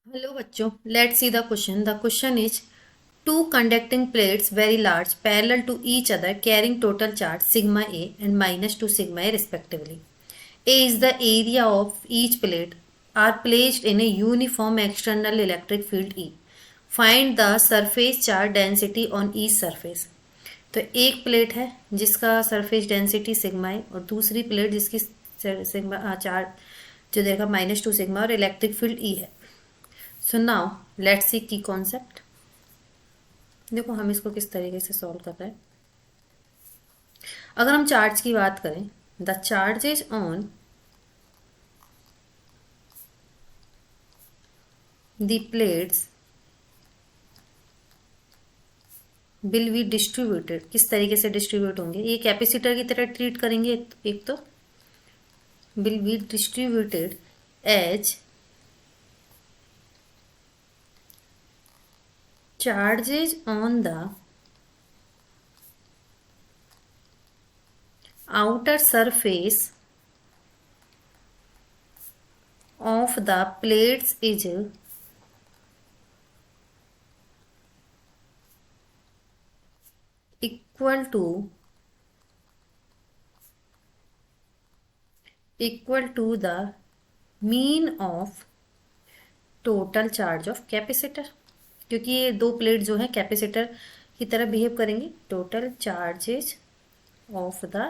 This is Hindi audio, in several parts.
Hello बच्चों, let's see the question. The question is two conducting plates very large parallel to each other carrying total charge sigma A and minus 2 sigma A respectively. A is the area of each plate are placed in a uniform external electric field E. Find the surface charge density on each surface. तो एक प्लेट है जिसका सरफेस डेंसिटी सिग्मा है और दूसरी प्लेट जिसकी सिग्मा चार्ज जो देगा -2 सिग्मा और इलेक्ट्रिक फील्ड ई है. सो नाउ लेट्स सी की कॉन्सेप्ट. देखो हम इसको किस तरीके से सॉल्व कर रहे हैं. अगर हम चार्ज की बात करें, the charges on the plates will be distributed. किस तरीके से डिस्ट्रीब्यूट होंगे? ये कैपेसिटर की तरह ट्रीट करेंगे. एक तो will be distributed as charges on the outer surface of the plates is equal to the mean of total charge of capacitor. क्योंकि ये दो प्लेट जो है कैपेसिटर की तरह बिहेव करेंगी. Total charges of the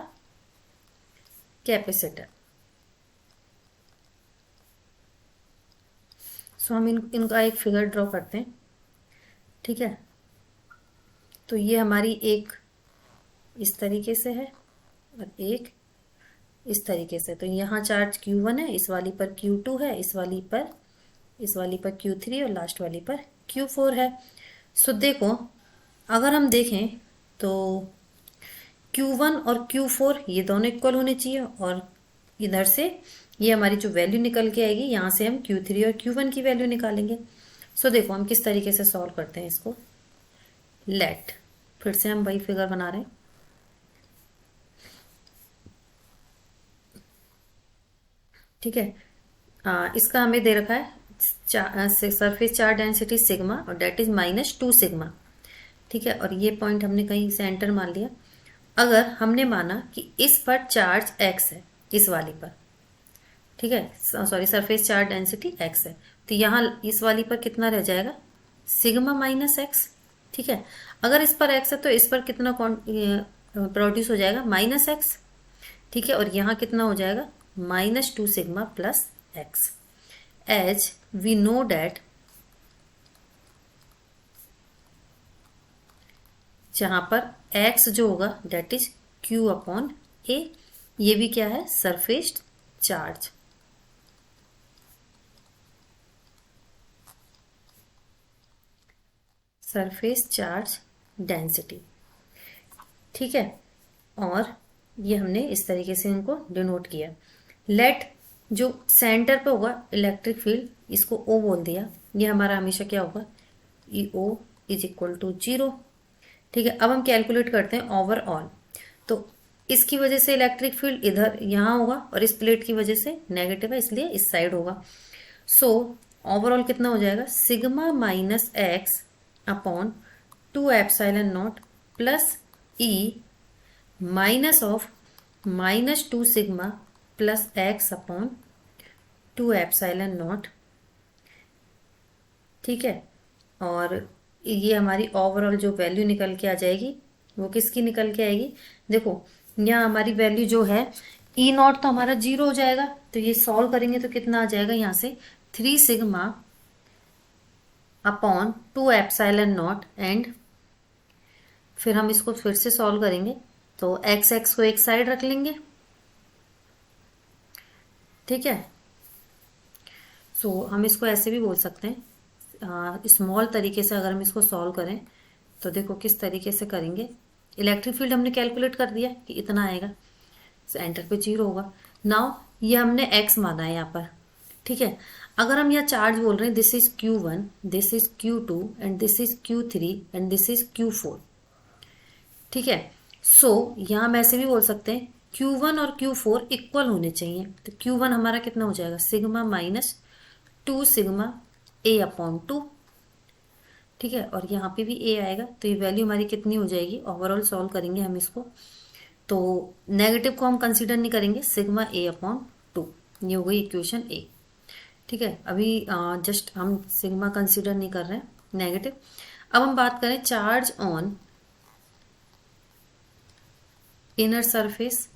capacitor. So हम इनका एक फिगर ड्रॉ करते हैं. ठीक है, तो ये हमारी एक इस तरीके से है और एक इस तरीके से. तो यहाँ चार्ज Q1 है, इस वाली पर Q2 है, इस वाली पर Q3 और लास्ट वाली पर Q4 है. सो देखो अगर हम देखें तो Q1 और Q4 ये दोनों इक्वल होने चाहिए और इधर से ये हमारी जो वैल्यू निकल के आएगी यहाँ से हम Q3 और Q1 की वैल्यू निकालेंगे. सो देखो हम किस तरीके से सॉल्व करते हैं इसको. लेट फिर से हम वही फिगर बना रहे हैं. ठीक है, इसका हमें दे रखा है सरफेस चार्ज डेंसिटी सिग्मा और डेट इज -2 सिग्मा. ठीक है, और ये पॉइंट हमने कहीं सेंटर मान लिया. अगर हमने माना कि इस पर चार्ज x है, इस वाली पर, ठीक है, sorry surface charge density x है, तो यहाँ इस वाली पर कितना रह जाएगा? Sigma -x. ठीक है, अगर इस पर x है तो इस पर कितना प्रोड्यूस हो जाएगा? -x. ठीक है, और यहाँ कितना हो जाएगा? -2 sigma plus x. as we know that जहां पर x जो होगा that is q upon a. ये भी क्या है? Surface charge. Surface charge density. ठीक है, और ये हमने इस तरीके से इनको डिनोट किया. लेट जो सेंटर पे होगा इलेक्ट्रिक फील्ड, इसको O बोल दिया. ये हमारा हमेशा क्या होगा? EO is equal to 0. ठीक है, अब हम कैलकुलेट करते हैं ओवरऑल. तो इसकी वजह से इलेक्ट्रिक फील्ड इधर यहाँ होगा और इस प्लेट की वजह से नेगेटिव है इसलिए इस साइड होगा. सो ओवरऑल कितना हो जाएगा? Sigma -x upon 2 epsilon not plus E minus of -2 sigma plus x upon 2 epsilon not. ठीक है, और ये हमारी ओवरऑल जो वैल्यू निकल के आ जाएगी वो किसकी निकल के आएगी? देखो यहाँ हमारी वैल्यू जो है E0 तो हमारा 0 हो जाएगा. तो ये सॉल्व करेंगे तो कितना आ जाएगा? यहाँ से 3 sigma upon 2 epsilon not and फिर हम इसको फिर से सॉल्व करेंगे तो x को एक साइड रख लेंगे. ठीक है, सो हम इसको ऐसे भी बोल सकते हैं. स्मॉल तरीके से अगर हम इसको सॉल्व करें तो देखो किस तरीके से करेंगे. इलेक्ट्रिक फील्ड हमने कैलकुलेट कर दिया कि इतना आएगा, सेंटर पे 0 होगा. नाउ ये हमने x माना है यहाँ पर. ठीक है, अगर हम यहाँ चार्ज बोल रहे हैं this is Q1, this is Q2 and this is Q3 and this is Q4. ठीक है, सो यहाँ हम ऐसे भी बोल सकते हैं Q1 और Q4 इक्वल होने चाहिए. तो Q1 हमारा कितना हो जाएगा? Sigma -2 sigma A upon to, ठीक है, और यहाँ पे भी ए आएगा, तो ये वैल्यू हमारी कितनी हो जाएगी, ओवरऑल सॉल्व करेंगे हम इसको, तो नेगेटिव को हम कंसीडर नहीं करेंगे, सिग्मा ए अपॉन टू, ये हो गई इक्वेशन ए। ठीक है, अभी जस्ट हम सिग्मा कंसीडर नहीं कर रहे हैं, नेगेटिव। अब हम बात करें charge on inner surface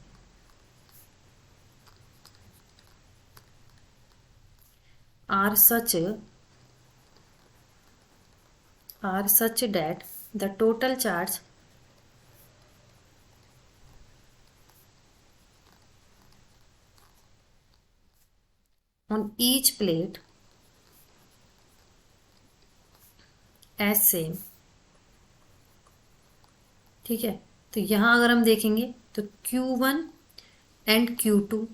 are such that the total charge on each plate as same। ठीक है, तो यहां अगर हम देखेंगे तो Q1 एंड Q2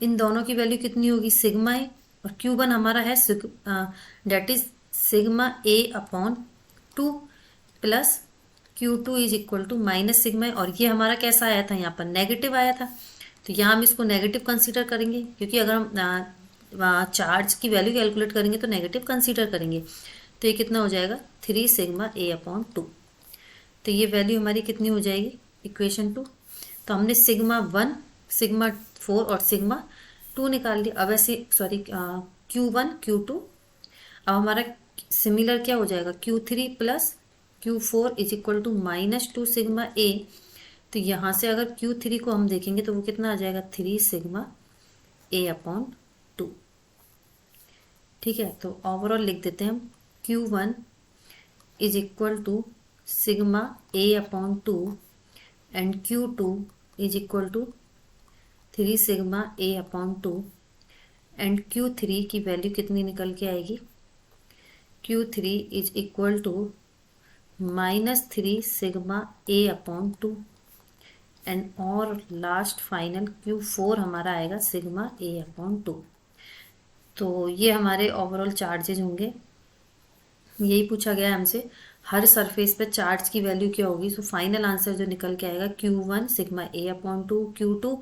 इन दोनों की वैल्यू कितनी होगी, सिग्मा ए, और Q1 हमारा है that is sigma A upon two plus Q2 is equal to minus sigma A, और ये हमारा कैसा आया था, यहाँ पर नेगेटिव आया था, तो यहाँ हम इसको नेगेटिव कंसीडर करेंगे, क्योंकि अगर हम चार्ज की वैल्यू कैलकुलेट करेंगे तो नेगेटिव कंसीडर करेंगे, तो ये कितना हो जाएगा, 3 सिग्मा ए अपॉन टू। तो ये वैल्यू हमारी कितनी हो जाएगी, इक्वेशन 2। तो हमने सिग्मा 1, सिग्मा 4 और सिग्मा 2 निकाल लिया। अब ऐसे सॉरी Q1 Q2, अब हमारा सिमिलर क्या हो जाएगा, Q3 plus Q4 is equal to minus 2 sigma A. तो यहाँ से अगर Q3 को हम देखेंगे तो वो कितना आ जाएगा, 3 सिग्मा ए अपॉन टू। ठीक है, तो ओवरऑल लिख देते हैं हम, Q1 is equal to sigma A upon two and Q2 is equal to 3 sigma A upon two, and Q3 की वैल्यू कितनी निकल के आएगी, Q3 is equal to minus 3 sigma A upon two, and और लास्ट फाइनल Q4 हमारा आएगा सिग्मा ए अपॉन टू। तो ये हमारे ओवरऑल चार्जेज होंगे, यही पूछा गया है हमसे, हर सरफेस पे चार्ज की वैल्यू क्या होगी। सो फाइनल आंसर जो निकल के आएगा, Q1 sigma A upon to, Q2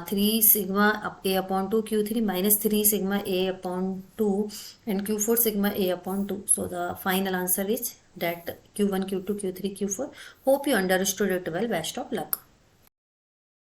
3 sigma A upon to, Q3 minus 3 sigma A upon two, and Q4 sigma A upon to. So the final answer is that Q1 Q2 Q3 Q4। hope you understood it well, best of luck।